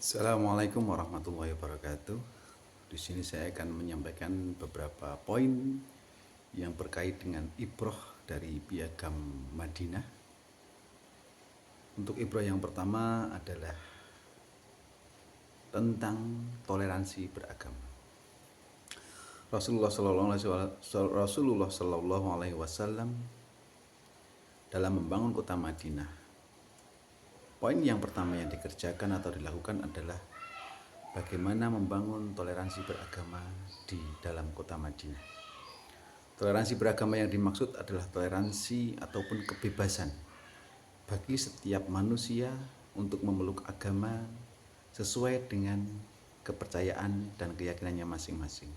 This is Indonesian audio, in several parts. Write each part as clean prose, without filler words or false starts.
Assalamualaikum warahmatullahi wabarakatuh. Di sini saya akan menyampaikan beberapa poin yang berkait dengan ibroh dari Piagam Madinah. Untuk ibroh yang pertama adalah tentang toleransi beragama. Rasulullah Shallallahu Alaihi Wasallam dalam membangun kota Madinah, poin yang pertama yang dikerjakan atau dilakukan adalah bagaimana membangun toleransi beragama di dalam kota Madinah. Toleransi beragama yang dimaksud adalah toleransi ataupun kebebasan bagi setiap manusia untuk memeluk agama sesuai dengan kepercayaan dan keyakinannya masing-masing.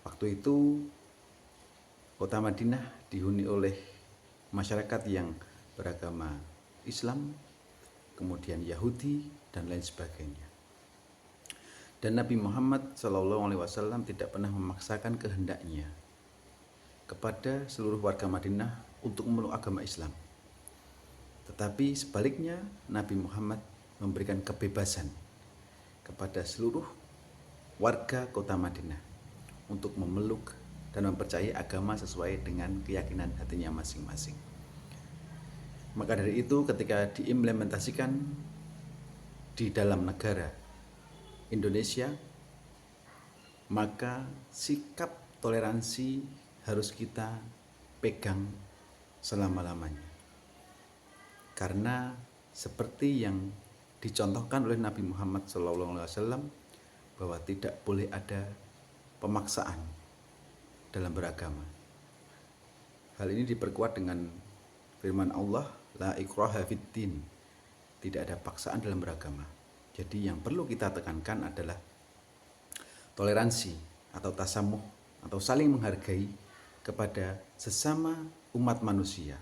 Waktu itu kota Madinah dihuni oleh masyarakat yang beragama Islam, kemudian Yahudi dan lain sebagainya. Dan Nabi Muhammad SAW tidak pernah memaksakan kehendaknya kepada seluruh warga Madinah untuk memeluk agama Islam. Tetapi sebaliknya Nabi Muhammad memberikan kebebasan kepada seluruh warga kota Madinah untuk memeluk dan mempercayai agama sesuai dengan keyakinan hatinya masing-masing. Maka dari itu ketika diimplementasikan di dalam negara Indonesia, maka sikap toleransi harus kita pegang selama-lamanya. Karena seperti yang dicontohkan oleh Nabi Muhammad SAW bahwa tidak boleh ada pemaksaan dalam beragama. Hal ini diperkuat dengan firman Allah, la ikraha fiddin, tidak ada paksaan dalam beragama. Jadi yang perlu kita tekankan adalah toleransi atau tasamuh atau saling menghargai kepada sesama umat manusia,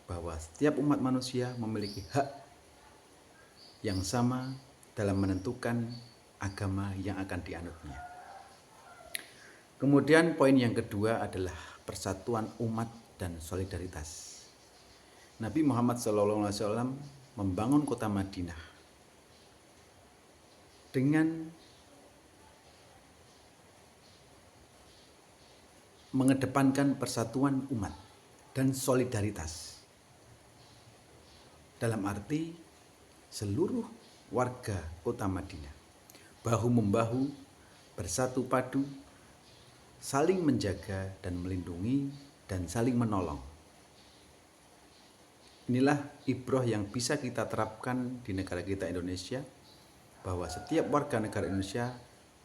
bahwa setiap umat manusia memiliki hak yang sama dalam menentukan agama yang akan dianutnya. Kemudian poin yang kedua adalah persatuan umat dan solidaritas. Nabi Muhammad SAW membangun kota Madinah dengan mengedepankan persatuan umat dan solidaritas. Dalam arti seluruh warga kota Madinah bahu-membahu, bersatu padu, saling menjaga dan melindungi dan saling menolong. Inilah ibroh yang bisa kita terapkan di negara kita Indonesia, bahwa setiap warga negara Indonesia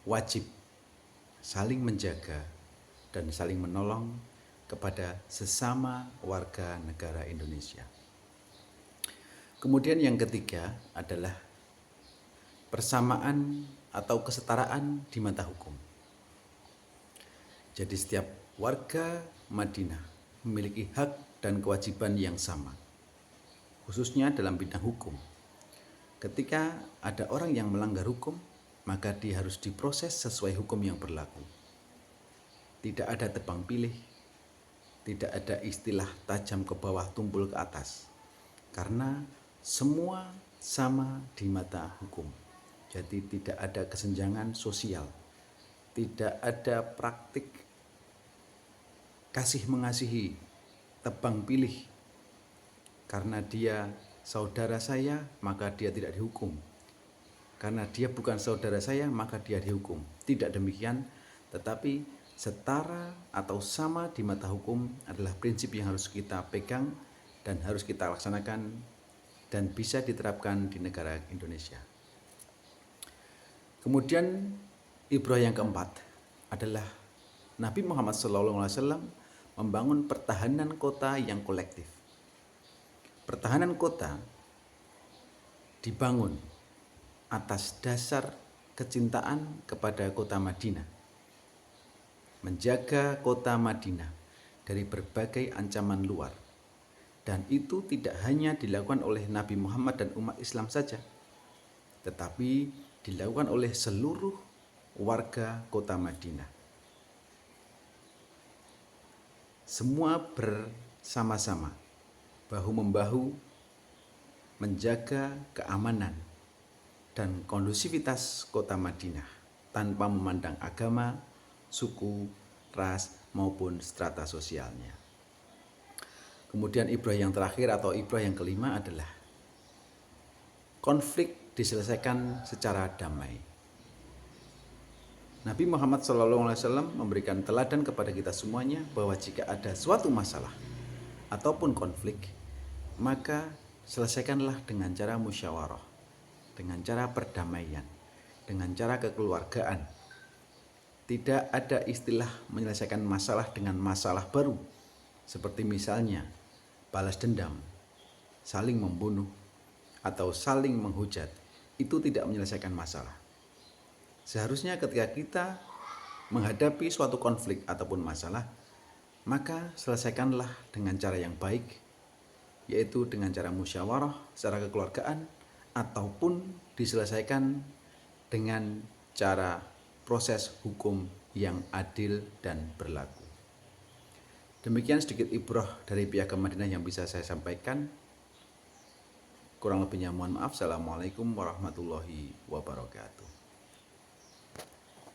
wajib saling menjaga dan saling menolong kepada sesama warga negara Indonesia. Kemudian yang ketiga adalah persamaan atau kesetaraan di mata hukum. Jadi setiap warga Madinah memiliki hak dan kewajiban yang sama, khususnya dalam bidang hukum. Ketika ada orang yang melanggar hukum, maka dia harus diproses sesuai hukum yang berlaku. Tidak ada tebang pilih, tidak ada istilah tajam ke bawah tumpul ke atas, karena semua sama di mata hukum. Jadi tidak ada kesenjangan sosial, tidak ada praktik kasih mengasihi, tebang pilih. Karena dia saudara saya, maka dia tidak dihukum. Karena dia bukan saudara saya, maka dia dihukum. Tidak demikian, tetapi setara atau sama di mata hukum adalah prinsip yang harus kita pegang dan harus kita laksanakan dan bisa diterapkan di negara Indonesia. Kemudian ibroh yang keempat adalah Nabi Muhammad SAW membangun pertahanan kota yang kolektif. Pertahanan kota dibangun atas dasar kecintaan kepada kota Madinah, menjaga kota Madinah dari berbagai ancaman luar. Dan itu tidak hanya dilakukan oleh Nabi Muhammad dan umat Islam saja, tetapi dilakukan oleh seluruh warga kota Madinah. Semua bersama-sama, bahu-membahu, menjaga keamanan dan kondusivitas kota Madinah tanpa memandang agama, suku, ras, maupun strata sosialnya. Kemudian ibrah yang terakhir atau ibrah yang kelima adalah konflik diselesaikan secara damai. Nabi Muhammad SAW memberikan teladan kepada kita semuanya bahwa jika ada suatu masalah ataupun konflik, maka selesaikanlah dengan cara musyawarah, dengan cara perdamaian, dengan cara kekeluargaan. Tidak ada istilah menyelesaikan masalah dengan masalah baru, seperti misalnya balas dendam, saling membunuh, atau saling menghujat. Itu tidak menyelesaikan masalah. Seharusnya ketika kita menghadapi suatu konflik ataupun masalah, maka selesaikanlah dengan cara yang baik, yaitu dengan cara musyawarah secara kekeluargaan, ataupun diselesaikan dengan cara proses hukum yang adil dan berlaku. Demikian sedikit ibrah dari Piagam Madinah yang bisa saya sampaikan. Kurang lebihnya mohon maaf. Assalamualaikum warahmatullahi wabarakatuh.